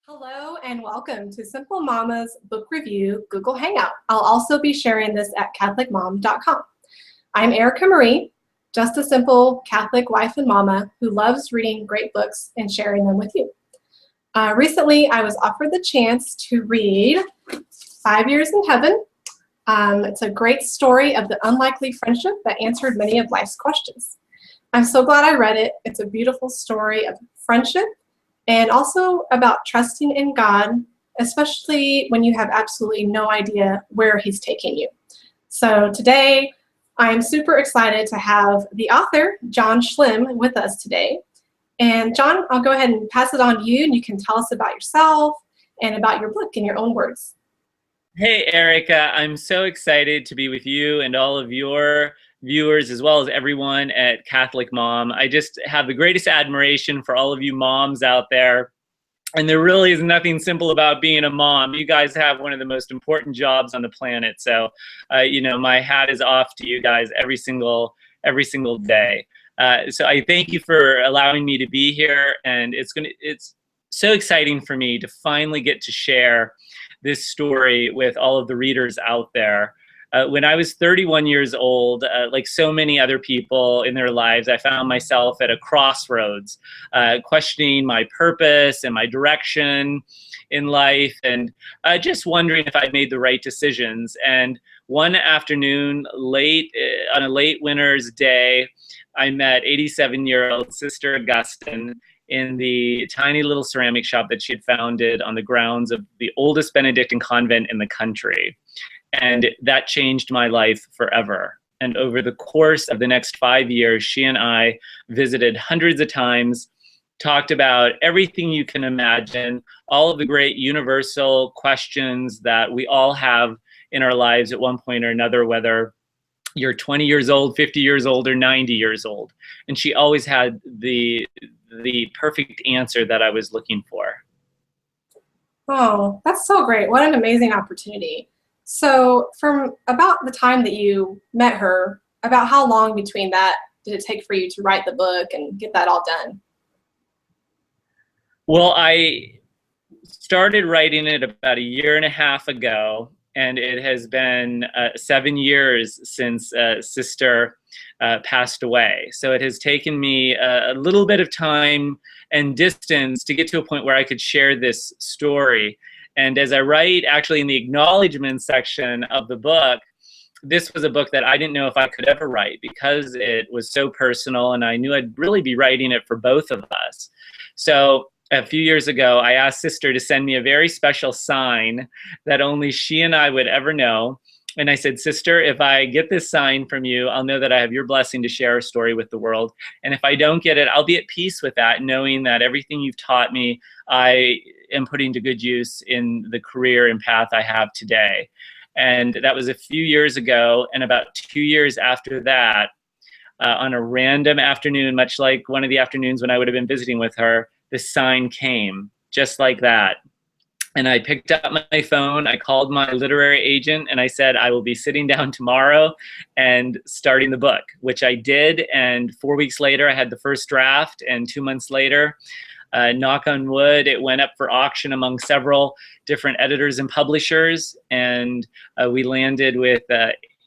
Hello and welcome to Simple Mama's Book Review Google Hangout. I'll also be sharing this at CatholicMom.com. I'm Erika Marie, just a simple Catholic wife and mama who loves reading great books and sharing them with you. Recently, I was offered the chance to read 5 Years in Heaven. It's a great story of the unlikely friendship that answered many of life's questions. I'm so glad I read it. It's a beautiful story of friendship and also about trusting in God, especially when you have absolutely no idea where He's taking you. So today, I'm super excited to have the author, John Schlimm, with us today. And John, I'll go ahead and pass it on to you, and you can tell us about yourself and about your book in your own words. Hey, Erika, I'm so excited to be with you and all of your viewers, as well as everyone at Catholic Mom. I just have the greatest admiration for all of you moms out there. And there really is nothing simple about being a mom. You guys have one of the most important jobs on the planet. So, my hat is off to you guys every single day. So I thank you for allowing me to be here. And it's so exciting for me to finally get to share this story with all of the readers out there. When I was 31 years old, like so many other people in their lives, I found myself at a crossroads, questioning my purpose and my direction in life, and just wondering if I'd made the right decisions. And one afternoon, on a late winter's day, I met 87-year-old Sister Augustine in the tiny little ceramic shop that she had founded on the grounds of the oldest Benedictine convent in the country. And that changed my life forever. And over the course of the next 5 years, she and I visited hundreds of times, talked about everything you can imagine, all of the great universal questions that we all have in our lives at one point or another, whether you're 20 years old, 50 years old, or 90 years old. And she always had the perfect answer that I was looking for. Oh, that's so great. What an amazing opportunity. So from about the time that you met her, about how long between that did it take for you to write the book and get that all done? Well, I started writing it about 1.5 years ago, and it has been 7 years since Sister passed away. So it has taken me a little bit of time and distance to get to a point where I could share this story. And as I write, actually in the acknowledgement section of the book, this was a book that I didn't know if I could ever write because it was so personal, and I knew I'd really be writing it for both of us. So a few years ago, I asked Sister to send me a very special sign that only she and I would ever know. And I said, Sister, if I get this sign from you, I'll know that I have your blessing to share a story with the world. And if I don't get it, I'll be at peace with that, knowing that everything you've taught me, I am putting to good use in the career and path I have today. And that was a few years ago. And about 2 years after that, on a random afternoon, much like one of the afternoons when I would have been visiting with her, the sign came just like that. And I picked up my phone, I called my literary agent, and I said, I will be sitting down tomorrow and starting the book, which I did. And 4 weeks later, I had the first draft. And 2 months later, knock on wood, it went up for auction among several different editors and publishers. And we landed with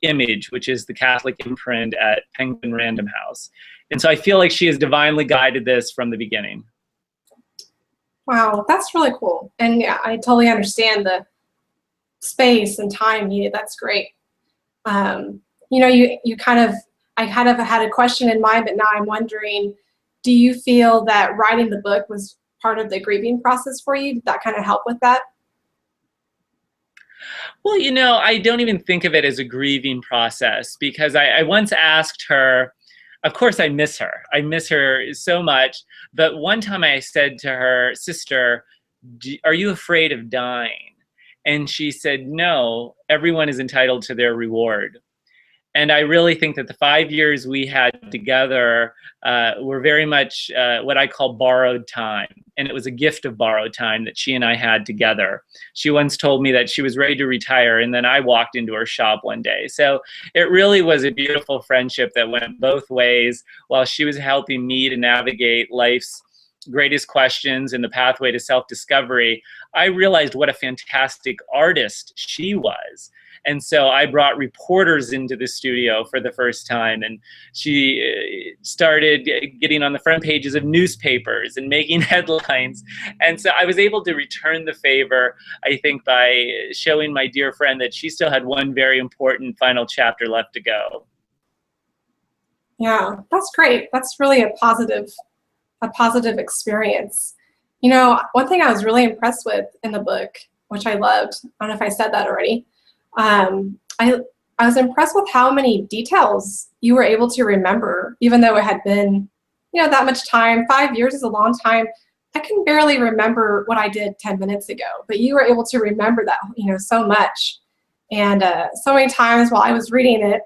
Image, which is the Catholic imprint at Penguin Random House. And so I feel like she has divinely guided this from the beginning. Wow, that's really cool. And yeah, I totally understand the space and time needed. That's great. I kind of had a question in mind, but now I'm wondering, do you feel that writing the book was part of the grieving process for you? Did that kind of help with that? Well, I don't even think of it as a grieving process, because I once asked her, of course I miss her. I miss her so much. But one time I said to her, Sister, are you afraid of dying? And she said, no, everyone is entitled to their reward. And I really think that the 5 years we had together were very much what I call borrowed time. And it was a gift of borrowed time that she and I had together. She once told me that she was ready to retire, and then I walked into her shop one day. So it really was a beautiful friendship that went both ways while she was helping me to navigate life's Greatest Questions and The Pathway to Self-Discovery, I realized what a fantastic artist she was. And so I brought reporters into the studio for the first time, and she started getting on the front pages of newspapers and making headlines. And so I was able to return the favor, I think, by showing my dear friend that she still had one very important final chapter left to go. Yeah, that's great. That's really a positive experience. You know, one thing I was really impressed with in the book, which I loved, I don't know if I said that already, I was impressed with how many details you were able to remember, even though it had been, you know, that much time. 5 years is a long time. I can barely remember what I did 10 minutes ago, but you were able to remember that, you know, so much. And so many times while I was reading it,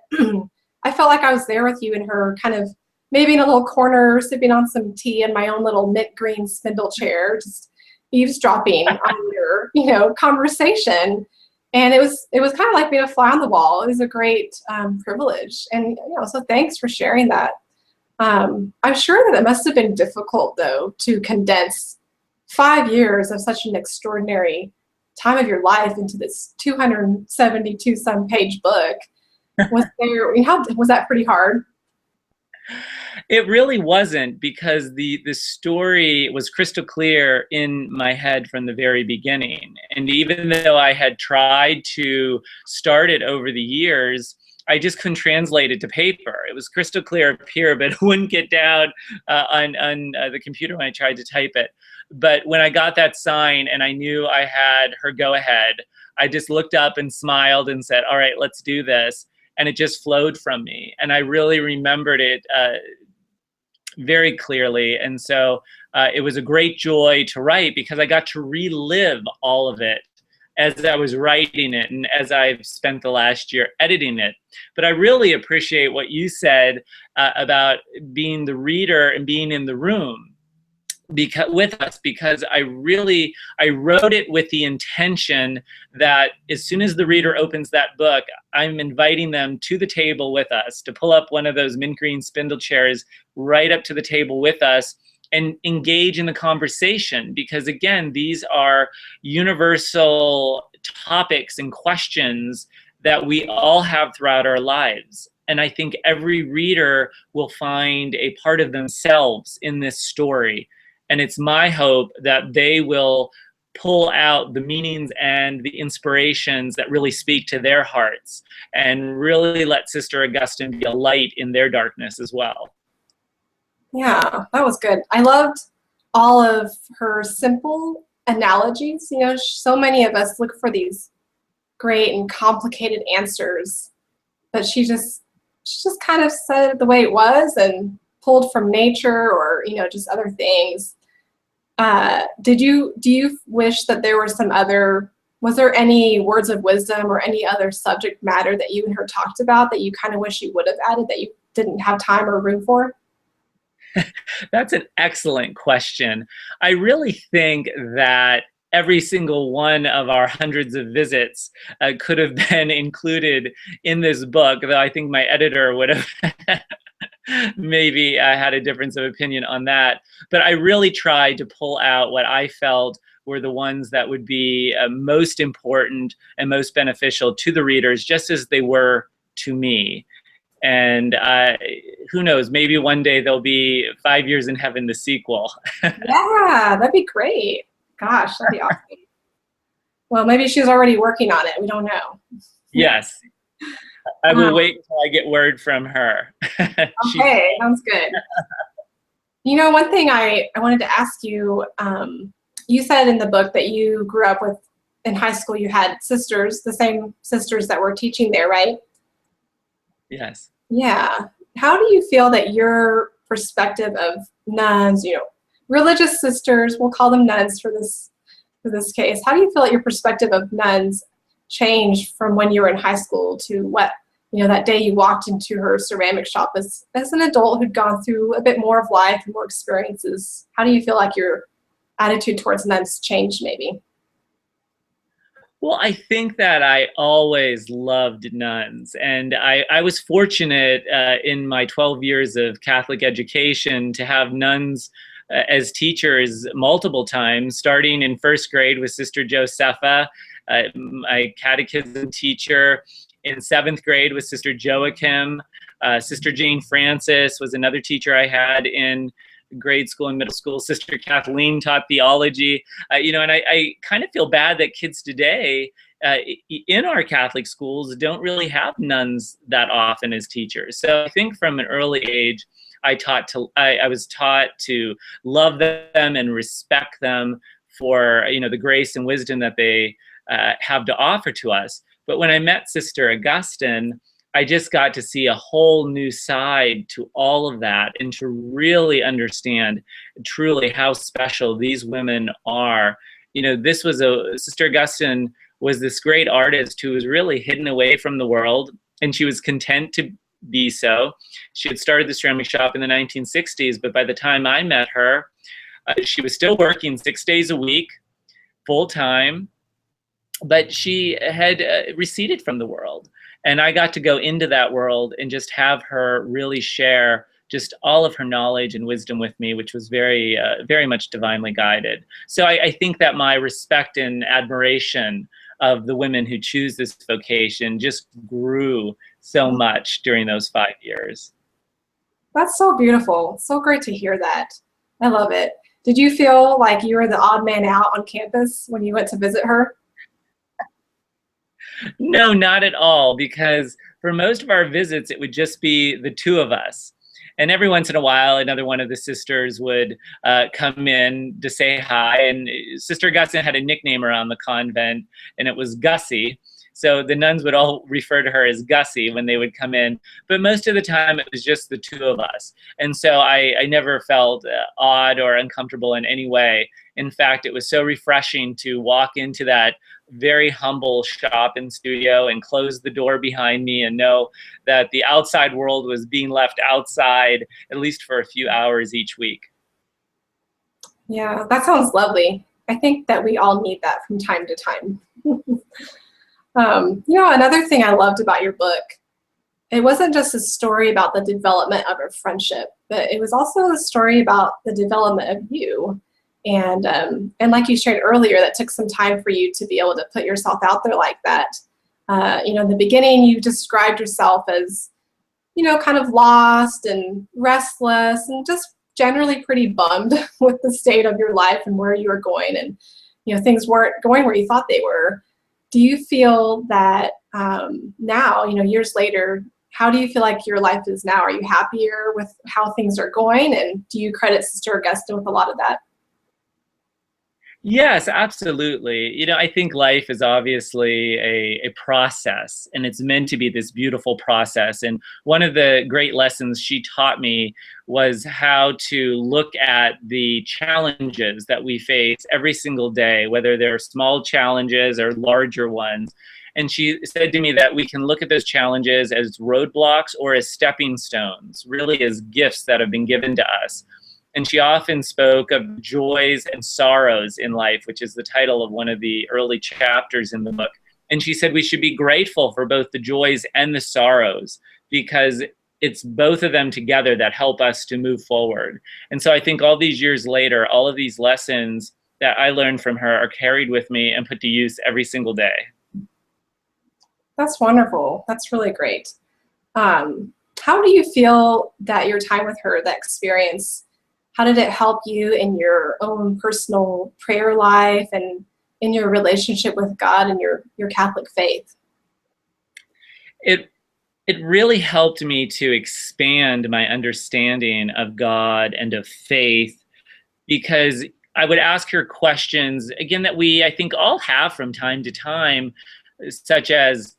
I felt like I was there with you in her, kind of maybe in a little corner, sipping on some tea in my own little mint green spindle chair, just eavesdropping on your, you know, conversation. And it was kind of like being a fly on the wall. It was a great privilege. And, you know, so thanks for sharing that. I'm sure that it must have been difficult, though, to condense 5 years of such an extraordinary time of your life into this 272 some page book. Was that pretty hard? It really wasn't, because the story was crystal clear in my head from the very beginning. And even though I had tried to start it over the years, I just couldn't translate it to paper. It was crystal clear up here, but it wouldn't get down on the computer when I tried to type it. But when I got that sign and I knew I had her go-ahead, I just looked up and smiled and said, all right, let's do this. And it just flowed from me. And I really remembered it very clearly. And so it was a great joy to write, because I got to relive all of it as I was writing it and as I've spent the last year editing it. But I really appreciate what you said about being the reader and being in the room with us, because I wrote it with the intention that as soon as the reader opens that book, I'm inviting them to the table with us, to pull up one of those mint green spindle chairs right up to the table with us and engage in the conversation. Because again, these are universal topics and questions that we all have throughout our lives. And I think every reader will find a part of themselves in this story. And it's my hope that they will pull out the meanings and the inspirations that really speak to their hearts, and really let Sister Augustine be a light in their darkness as well. Yeah, that was good. I loved all of her simple analogies. You know, so many of us look for these great and complicated answers, but she just kind of said it the way it was and pulled from nature, or, you know, just other things. Do you wish that there were was there any words of wisdom or any other subject matter that you and her talked about that you kind of wish you would have added that you didn't have time or room for? That's an excellent question. I really think that every single one of our hundreds of visits could have been included in this book, though I think my editor would have maybe had a difference of opinion on that. But I really tried to pull out what I felt were the ones that would be most important and most beneficial to the readers, just as they were to me. And who knows, maybe one day there'll be 5 Years in Heaven, the sequel. Yeah, that'd be great. Gosh, that'd be awesome. Well, maybe she's already working on it. We don't know. Yes. I will wait until I get word from her. Okay, sounds good. You know, one thing I wanted to ask you, you said in the book that you grew up with, in high school, you had sisters, the same sisters that were teaching there, right? Yes. Yeah. How do you feel that your perspective of nuns, you know, religious sisters, we'll call them nuns for this case, how do you feel that your perspective of nuns changed from when you were in high school to what, you know, that day you walked into her ceramic shop as an adult who'd gone through a bit more of life and more experiences? How do you feel like your attitude towards nuns changed maybe? Well, I think that I always loved nuns, and I was fortunate in my 12 years of Catholic education to have nuns as teachers multiple times, starting in first grade with Sister Josepha, my catechism teacher. In seventh grade with Sister Joachim. Sister Jane Francis was another teacher I had in grade school and middle school. Sister Kathleen taught theology. And I kind of feel bad that kids today in our Catholic schools don't really have nuns that often as teachers. So I think from an early age, I was taught to love them and respect them for the grace and wisdom that they have to offer to us. But when I met Sister Augustine, I just got to see a whole new side to all of that and to really understand truly how special these women are. Sister Augustine was this great artist who was really hidden away from the world, and she was content to be so. She had started the ceramic shop in the 1960s, but by the time I met her, she was still working 6 days a week, full time. But she had receded from the world. And I got to go into that world and just have her really share just all of her knowledge and wisdom with me, which was very, very much divinely guided. So I think that my respect and admiration of the women who choose this vocation just grew so much during those 5 years. That's so beautiful. So great to hear that. I love it. Did you feel like you were the odd man out on campus when you went to visit her? No, not at all, because for most of our visits, it would just be the two of us. And every once in a while, another one of the sisters would come in to say hi. And Sister Augustine had a nickname around the convent, and it was Gussie. So the nuns would all refer to her as Gussie when they would come in. But most of the time, it was just the two of us. And so I never felt odd or uncomfortable in any way. In fact, it was so refreshing to walk into that very humble shop and studio and close the door behind me and know that the outside world was being left outside, at least for a few hours each week. Yeah, that sounds lovely. I think that we all need that from time to time. Another thing I loved about your book, it wasn't just a story about the development of a friendship, but it was also a story about the development of you. And like you shared earlier, that took some time for you to be able to put yourself out there like that. In the beginning, you described yourself as, kind of lost and restless and just generally pretty bummed with the state of your life and where you were going. And, things weren't going where you thought they were. Do you feel that now, years later, how do you feel like your life is now? Are you happier with how things are going? And do you credit Sister Augustine with a lot of that? Yes, absolutely. I think life is obviously a process, and it's meant to be this beautiful process. And one of the great lessons she taught me was how to look at the challenges that we face every single day, whether they're small challenges or larger ones. And she said to me that we can look at those challenges as roadblocks or as stepping stones, really as gifts that have been given to us. And she often spoke of joys and sorrows in life, which is the title of one of the early chapters in the book. And she said we should be grateful for both the joys and the sorrows, because it's both of them together that help us to move forward. And so I think all these years later, all of these lessons that I learned from her are carried with me and put to use every single day. That's wonderful. That's really great. How do you feel that your time with her, that experience, how did it help you in your own personal prayer life and in your relationship with God and your Catholic faith? It really helped me to expand my understanding of God and of faith, because I would ask her questions, again, that I think all have from time to time, such as,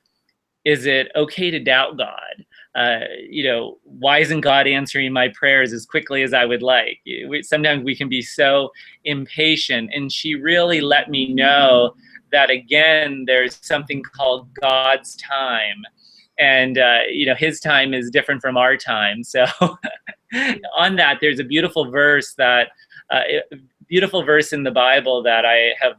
is it okay to doubt God? Why isn't God answering my prayers as quickly as I would like? Sometimes we can be so impatient. And she really let me know that, again, there's something called God's time. And, his time is different from our time. So on that, there's a beautiful verse in the Bible that I have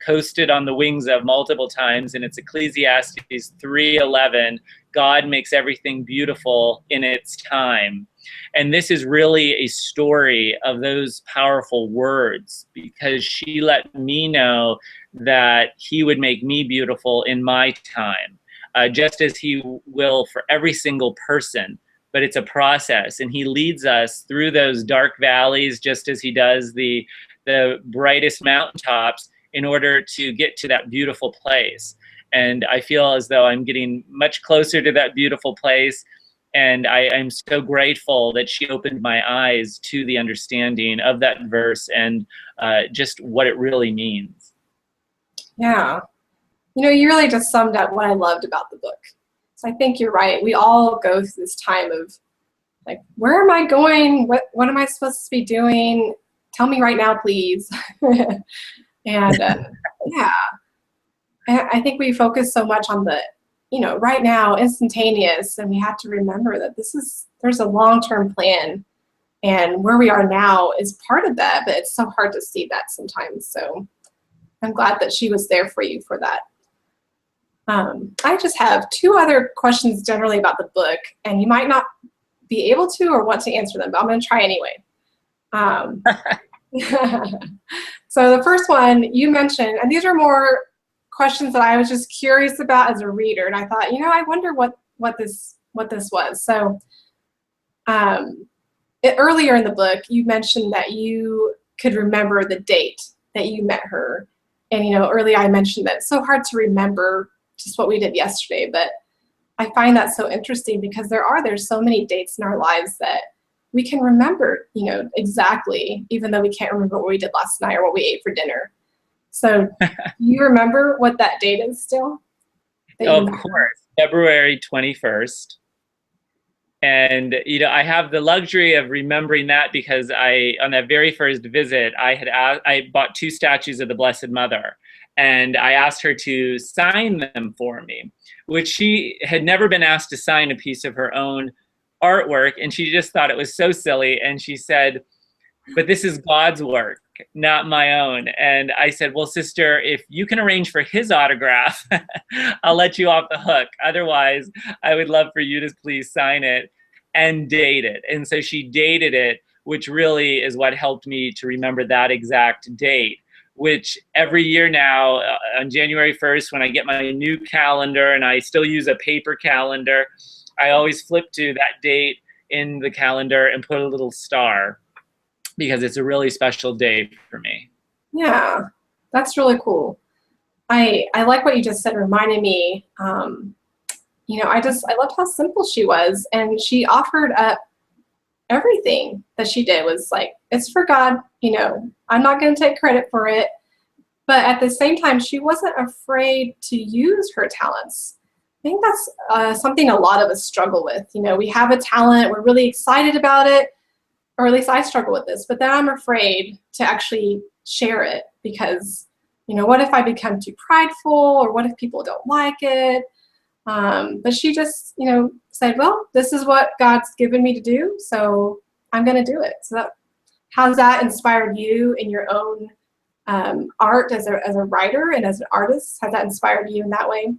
coasted on the wings of multiple times, and it's Ecclesiastes 3:11. God makes everything beautiful in its time. And this is really a story of those powerful words, because she let me know that he would make me beautiful in my time, just as he will for every single person. But it's a process, and he leads us through those dark valleys, just as he does the brightest mountaintops, in order to get to that beautiful place. And I feel as though I'm getting much closer to that beautiful place. And I'm so grateful that she opened my eyes to the understanding of that verse and just what it really means. Yeah. You know, you really just summed up what I loved about the book. So I think you're right. We all go through this time of like, where am I going? What am I supposed to be doing? Tell me right now, please. And yeah, I think we focus so much on the, you know, right now, instantaneous, and we have to remember that there's a long-term plan, and where we are now is part of that, but it's so hard to see that sometimes. So I'm glad that she was there for you for that. I just have two other questions generally about the book, and you might not be able to or want to answer them, but I'm going to try anyway. So the first one you mentioned, and these are more questions that I was just curious about as a reader, and I thought, you know, I wonder what this was. So earlier in the book, you mentioned that you could remember the date that you met her, and you know, earlier I mentioned that it's so hard to remember just what we did yesterday, but I find that so interesting because there's so many dates in our lives that we can remember, you know, exactly, even though we can't remember what we did last night or what we ate for dinner. So do you remember what that date is still? Of course, February 21st. And, you know, I have the luxury of remembering that because on that very first visit, I bought 2 statues of the Blessed Mother, and I asked her to sign them for me, which she had never been asked to sign a piece of her own artwork. And she just thought it was so silly. And she said, but this is God's work, not my own. And I said, well, sister, if you can arrange for his autograph, I'll let you off the hook. Otherwise, I would love for you to please sign it and date it. And so she dated it, which really is what helped me to remember that exact date, which every year now on January 1st, when I get my new calendar, and I still use a paper calendar, I always flip to that date in the calendar and put a little star, because it's a really special day for me. Yeah, that's really cool. I like what you just said, reminding me, you know, I loved how simple she was, and she offered up everything that she did was like, it's for God, you know, I'm not going to take credit for it. But at the same time, she wasn't afraid to use her talents. I think that's something a lot of us struggle with. You know, we have a talent, we're really excited about it, or at least I struggle with this, but then I'm afraid to actually share it because, you know, what if I become too prideful, or what if people don't like it? But she just, you know, said, well, this is what God's given me to do, so I'm going to do it. So how's that inspired you in your own art as a writer and as an artist? Has that inspired you in that way?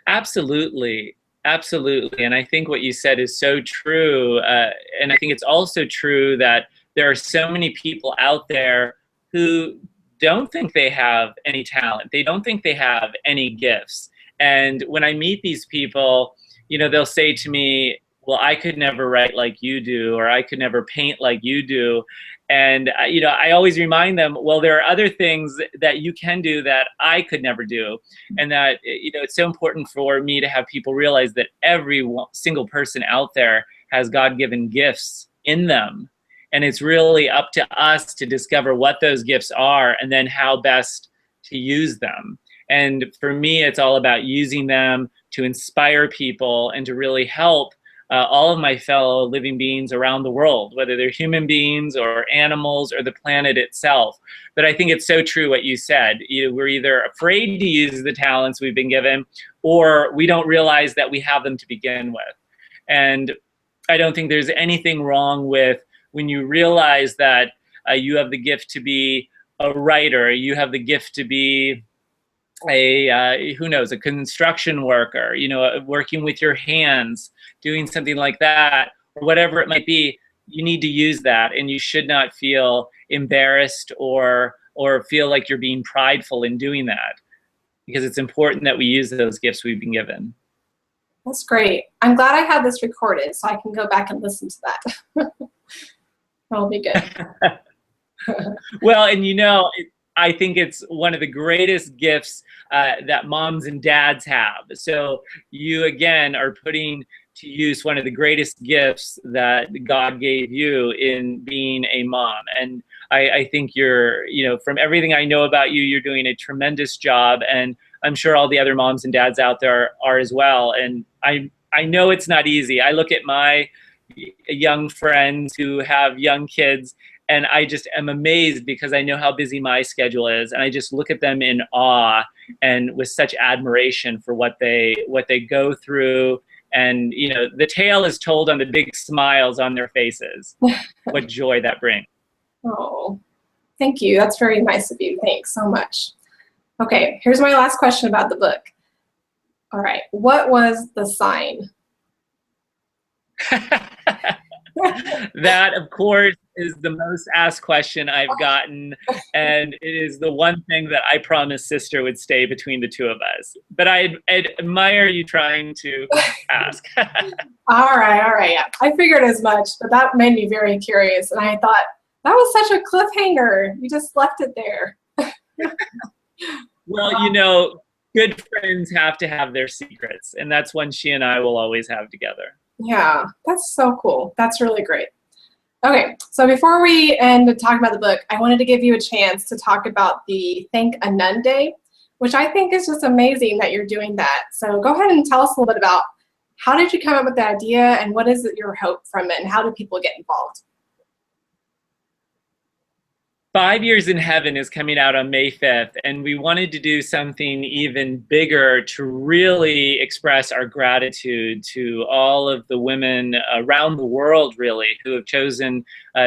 Absolutely. Absolutely. And I think what you said is so true. And I think it's also true that there are so many people out there who don't think they have any talent. They don't think they have any gifts. And when I meet these people, you know, they'll say to me, well, I could never write like you do, or I could never paint like you do. And, you know, I always remind them, well, there are other things that you can do that I could never do. And that, you know, it's so important for me to have people realize that every single person out there has God-given gifts in them. And it's really up to us to discover what those gifts are and then how best to use them. And for me, it's all about using them to inspire people and to really help all of my fellow living beings around the world, whether they're human beings or animals or the planet itself. But I think it's so true what you said. We're either afraid to use the talents we've been given, or we don't realize that we have them to begin with. And I don't think there's anything wrong with when you realize that you have the gift to be a writer, you have the gift to be who knows, a construction worker, working with your hands, doing something like that, or whatever it might be, you need to use that, and you should not feel embarrassed or feel like you're being prideful in doing that, because it's important that we use those gifts we've been given. That's great. I'm glad I had this recorded so I can go back and listen to that. That'll be good. Well, and I think it's one of the greatest gifts that moms and dads have. So you, again, are putting to use one of the greatest gifts that God gave you in being a mom. And I think you're, from everything I know about you, you're doing a tremendous job. And I'm sure all the other moms and dads out there are as well. And I know it's not easy. I look at my young friends who have young kids, and I just am amazed because I know how busy my schedule is. And I just look at them in awe and with such admiration for what they go through. And, the tale is told on the big smiles on their faces. What joy that brings. Oh, thank you. That's very nice of you. Thanks so much. Okay, here's my last question about the book. All right, what was the sign? That, of course, is the most asked question I've gotten, and it is the one thing that I promised Sister would stay between the two of us. But I admire you trying to ask. All right. Yeah. I figured as much, but that made me very curious, and I thought, that was such a cliffhanger. You just left it there. Well, good friends have to have their secrets, and that's one she and I will always have together. Yeah, that's so cool. That's really great. Okay, so before we end talking about the book, I wanted to give you a chance to talk about the Thank a Nun Day, which I think is just amazing that you're doing that. So go ahead and tell us a little bit about how did you come up with the idea, and what is your hope from it, and how do people get involved? 5 Years in Heaven is coming out on May 5th, and we wanted to do something even bigger to really express our gratitude to all of the women around the world, really, who have chosen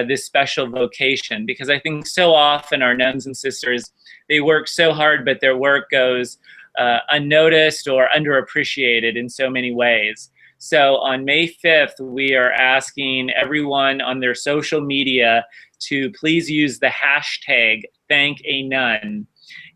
this special vocation. Because I think so often our nuns and sisters, they work so hard, but their work goes unnoticed or underappreciated in so many ways. So on May 5th, we are asking everyone on their social media to please use the hashtag #ThankANun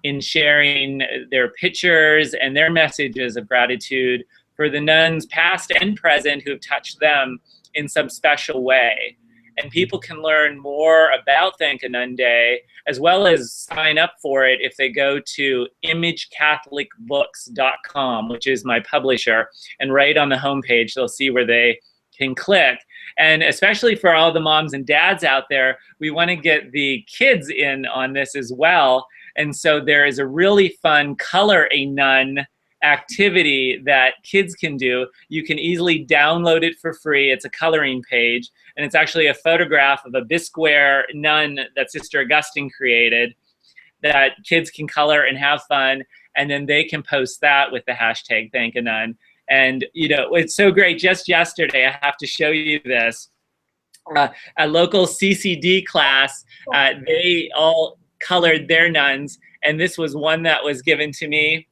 in sharing their pictures and their messages of gratitude for the nuns past and present who have touched them in some special way. And people can learn more about Thank a Nun Day, as well as sign up for it if they go to imagecatholicbooks.com, which is my publisher, and right on the homepage they'll see where they can click. And especially for all the moms and dads out there, we want to get the kids in on this as well. And so there is a really fun Color a Nun activity that kids can do. You can easily download it for free. It's a coloring page, and it's actually a photograph of a Bisqueware nun that Sister Augustine created that kids can color and have fun, and then they can post that with the hashtag Thank a Nun. And it's so great. Just yesterday, I have to show you this. A local CCD class, they all colored their nuns, and this was one that was given to me.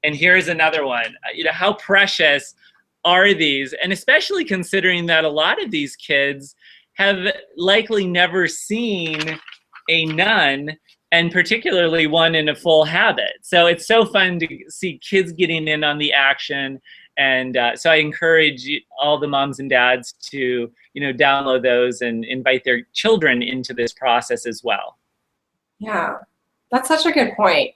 And here's another one. How precious are these? And especially considering that a lot of these kids have likely never seen a nun, and particularly one in a full habit. So it's so fun to see kids getting in on the action. And so I encourage all the moms and dads to, download those and invite their children into this process as well. Yeah, that's such a good point.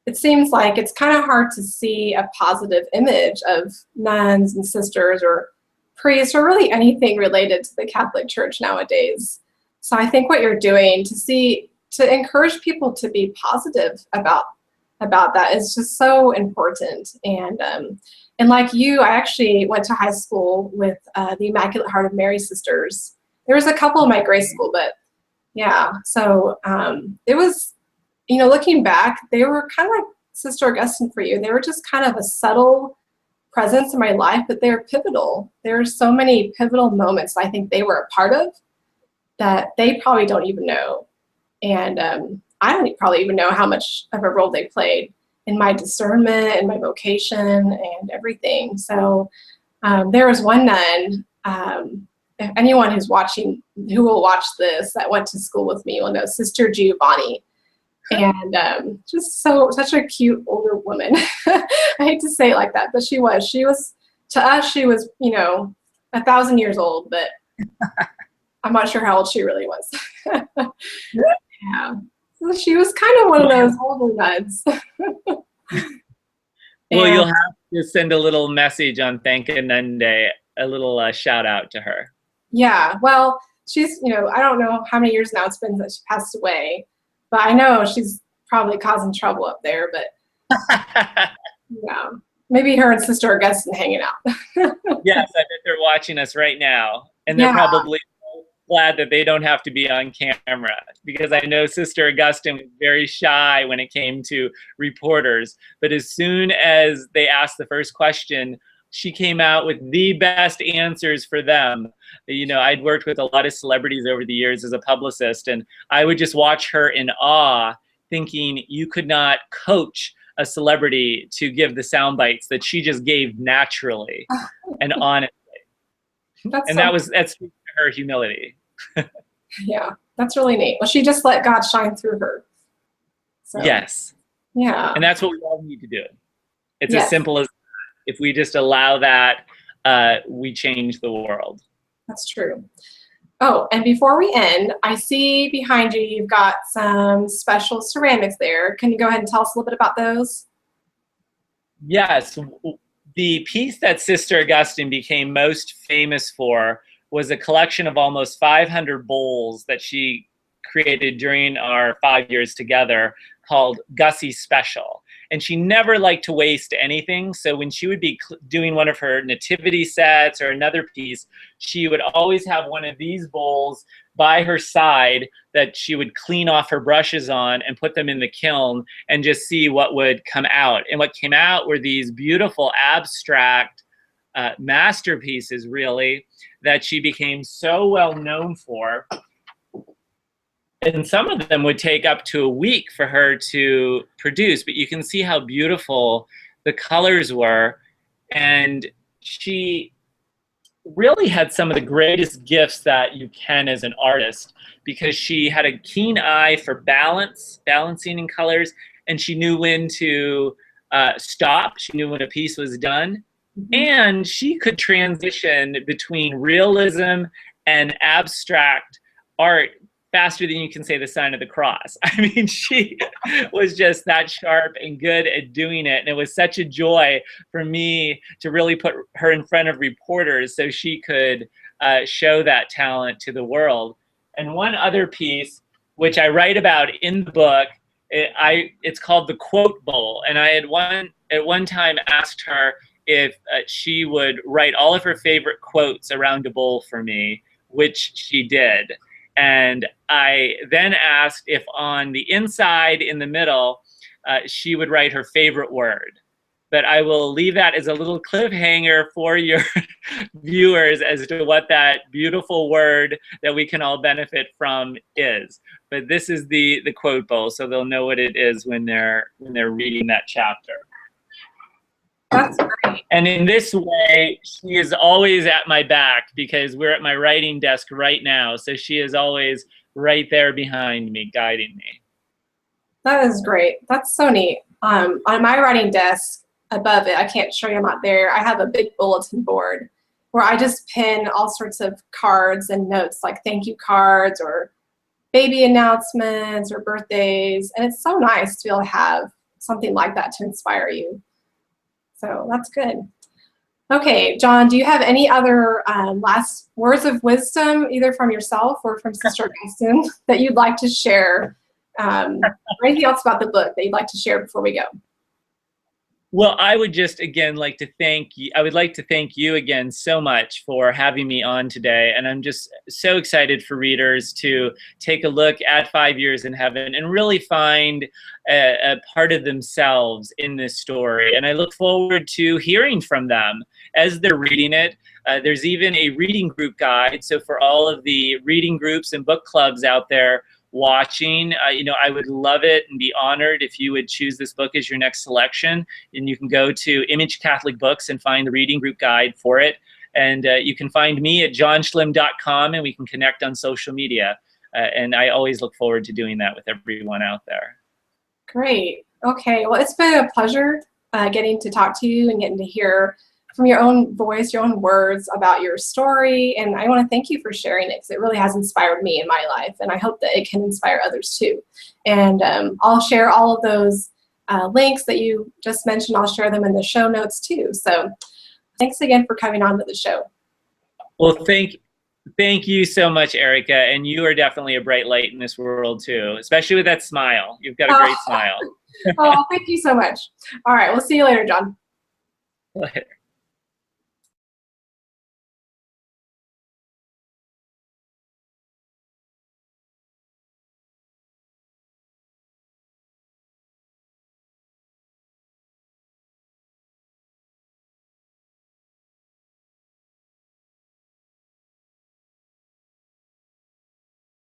It seems like it's kind of hard to see a positive image of nuns and sisters or priests or really anything related to the Catholic Church nowadays. So I think what you're doing to encourage people to be positive about that is just so important. And like you, I actually went to high school with the Immaculate Heart of Mary sisters. There was a couple in my grade school, but yeah. So it was, looking back, they were kind of like Sister Augustine for you. They were just kind of a subtle presence in my life, but they were pivotal. There are so many pivotal moments I think they were a part of that they probably don't even know. And I don't probably even know how much of a role they played in my discernment and my vocation and everything. So there was one nun, if anyone who's watching, who will watch this, that went to school with me will know Sister Giovanni. And just such a cute older woman. I hate to say it like that, but she was, to us, she was, 1,000 years old, but I'm not sure how old she really was. Yeah. So she was kind of one of those older nuns. Well, you'll have to send a little message on Thank a Nun Day, a little shout out to her. Yeah, well, she's, I don't know how many years now it's been that she passed away, but I know she's probably causing trouble up there, but yeah, maybe her and Sister Augustine hanging out. Yes, I bet they're watching us right now, and they're probably glad that they don't have to be on camera, because I know Sister Augustine was very shy when it came to reporters, but as soon as they asked the first question, she came out with the best answers for them. I'd worked with a lot of celebrities over the years as a publicist, and I would just watch her in awe, thinking you could not coach a celebrity to give the sound bites that she just gave naturally and honestly. That's her humility. Yeah, that's really neat. Well, she just let God shine through her. So, yes. Yeah. And that's what we all need to do. It's as simple as if we just allow that, we change the world. That's true. Oh, and before we end, I see behind you, you've got some special ceramics there. Can you go ahead and tell us a little bit about those? Yes. The piece that Sister Augustine became most famous for was a collection of almost 500 bowls that she created during our 5 years together called Gussie's Special. And she never liked to waste anything. So when she would be doing one of her nativity sets or another piece, she would always have one of these bowls by her side that she would clean off her brushes on and put them in the kiln and just see what would come out. And what came out were these beautiful abstract masterpieces, really, that she became so well known for. And some of them would take up to a week for her to produce, but you can see how beautiful the colors were. And she really had some of the greatest gifts that you can as an artist, because she had a keen eye for balancing in colors, and she knew when to stop. She knew when a piece was done. And she could transition between realism and abstract art faster than you can say the sign of the cross. I mean, she was just that sharp and good at doing it. And it was such a joy for me to really put her in front of reporters so she could show that talent to the world. And one other piece, which I write about in the book, it's called the Quote Bowl. And I had at one time asked her if she would write all of her favorite quotes around a bowl for me, which she did. And I then asked if on the inside, in the middle, she would write her favorite word. But I will leave that as a little cliffhanger for your viewers as to what that beautiful word that we can all benefit from is. But this is the quote bowl, so they'll know what it is when they're reading that chapter. That's great. And in this way, she is always at my back, because we're at my writing desk right now. So she is always right there behind me, guiding me. That is great. That's so neat. On my writing desk above it, I can't show you, I'm not there, I have a big bulletin board where I just pin all sorts of cards and notes, like thank you cards or baby announcements or birthdays. And it's so nice to be able to have something like that to inspire you. So that's good. Okay, John, do you have any other last words of wisdom, either from yourself or from Sister Augustine, that you'd like to share? Or anything else about the book that you'd like to share before we go? Well, I would just again like to thank you. I would like to thank you again so much for having me on today. And I'm just so excited for readers to take a look at 5 Years in Heaven and really find a part of themselves in this story. And I look forward to hearing from them as they're reading it. There's even a reading group guide. So for all of the reading groups and book clubs out there, watching, I would love it and be honored if you would choose this book as your next selection. And you can go to Image Catholic Books and find the reading group guide for it. And you can find me at johnschlimm.com, and we can connect on social media. And I always look forward to doing that with everyone out there. Great. Okay. Well, it's been a pleasure getting to talk to you and getting to hear from your own voice, your own words about your story. And I want to thank you for sharing it, because it really has inspired me in my life. And I hope that it can inspire others too. And I'll share all of those links that you just mentioned. I'll share them in the show notes too. So thanks again for coming on to the show. Well, thank you so much, Erika. And you are definitely a bright light in this world too, especially with that smile. You've got a great smile. Oh, thank you so much. All right. We'll see you later, John. Later.